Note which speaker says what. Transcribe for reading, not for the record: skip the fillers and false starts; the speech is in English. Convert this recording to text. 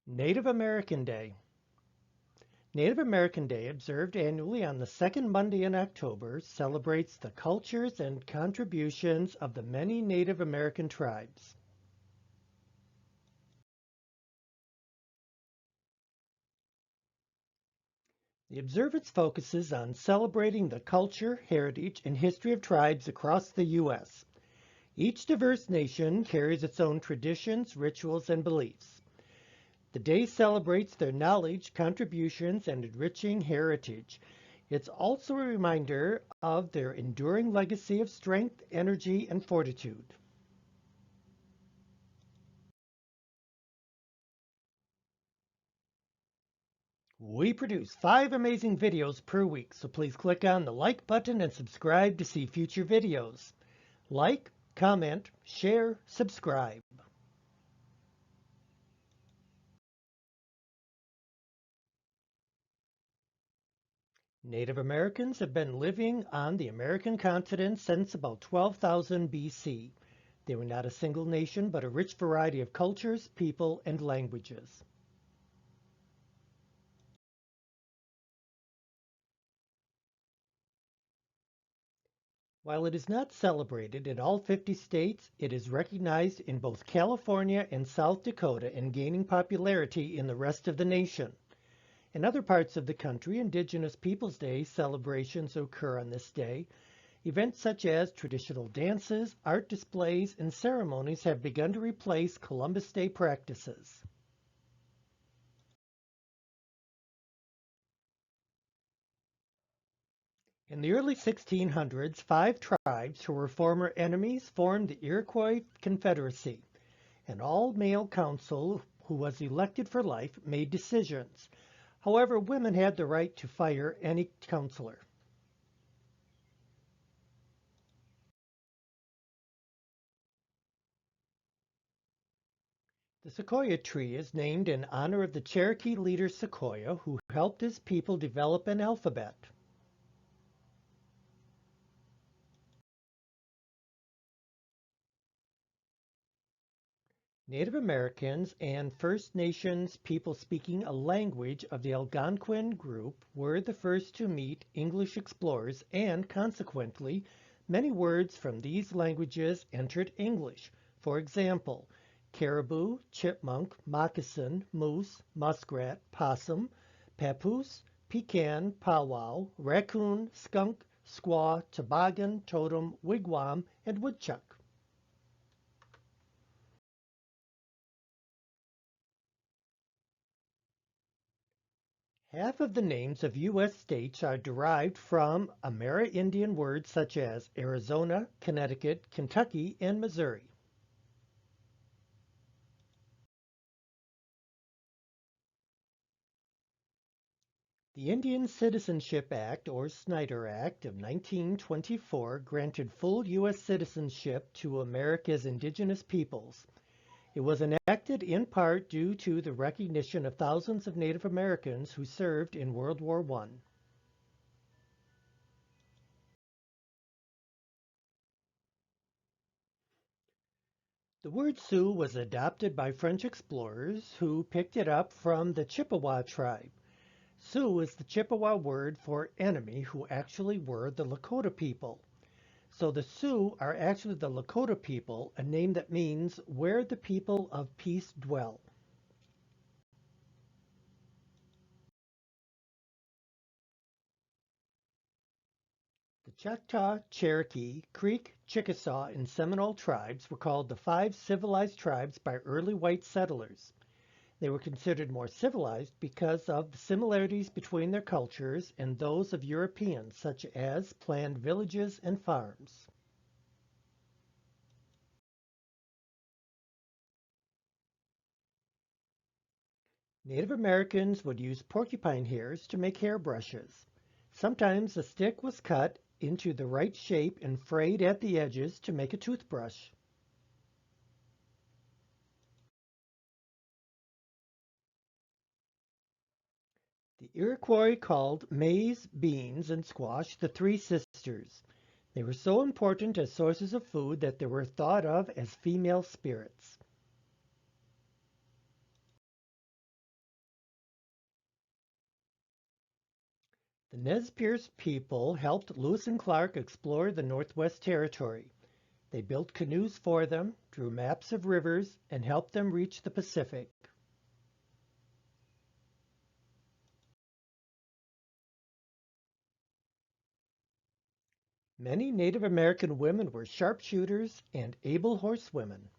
Speaker 1: Native American Day. Native American Day, observed annually on the second Monday in October, celebrates the cultures and contributions of the many Native American tribes. The observance focuses on celebrating the culture, heritage, and history of tribes across the U.S. Each diverse nation carries its own traditions, rituals, and beliefs. The day celebrates their knowledge, contributions, and enriching heritage. It's also a reminder of their enduring legacy of strength, energy, and fortitude. We produce 5 amazing videos per week, so please click on the like button and subscribe to see future videos. Like, comment, share, subscribe. Native Americans have been living on the American continent since about 12,000 BC. They were not a single nation, but a rich variety of cultures, people, and languages. While it is not celebrated in all 50 states, it is recognized in both California and South Dakota and gaining popularity in the rest of the nation. In other parts of the country, Indigenous Peoples Day celebrations occur on this day. Events such as traditional dances, art displays, and ceremonies have begun to replace Columbus Day practices. In the early 1600s, 5 tribes who were former enemies formed the Iroquois Confederacy. An all-male council who was elected for life made decisions. However, women had the right to fire any counselor. The sequoia tree is named in honor of the Cherokee leader Sequoia, who helped his people develop an alphabet. Native Americans and First Nations people speaking a language of the Algonquin group were the first to meet English explorers, and consequently, many words from these languages entered English. For example, caribou, chipmunk, moccasin, moose, muskrat, possum, papoose, pecan, powwow, raccoon, skunk, squaw, toboggan, totem, wigwam, and woodchuck. Half of the names of U.S. states are derived from Amerindian words such as Arizona, Connecticut, Kentucky, and Missouri. The Indian Citizenship Act, or Snyder Act, of 1924 granted full U.S. citizenship to America's indigenous peoples. It was enacted in part due to the recognition of thousands of Native Americans who served in World War I. The word Sioux was adopted by French explorers who picked it up from the Chippewa tribe. Sioux is the Chippewa word for enemy, who actually were the Lakota people. So the Sioux are actually the Lakota people, a name that means where the people of peace dwell. The Choctaw, Cherokee, Creek, Chickasaw, and Seminole tribes were called the 5 civilized tribes by early white settlers. They were considered more civilized because of the similarities between their cultures and those of Europeans, such as planned villages and farms. Native Americans would use porcupine hairs to make hairbrushes. Sometimes a stick was cut into the right shape and frayed at the edges to make a toothbrush. The Iroquois called maize, beans, and squash the Three Sisters. They were so important as sources of food that they were thought of as female spirits. The Nez Perce people helped Lewis and Clark explore the Northwest Territory. They built canoes for them, drew maps of rivers, and helped them reach the Pacific. Many Native American women were sharpshooters and able horsewomen.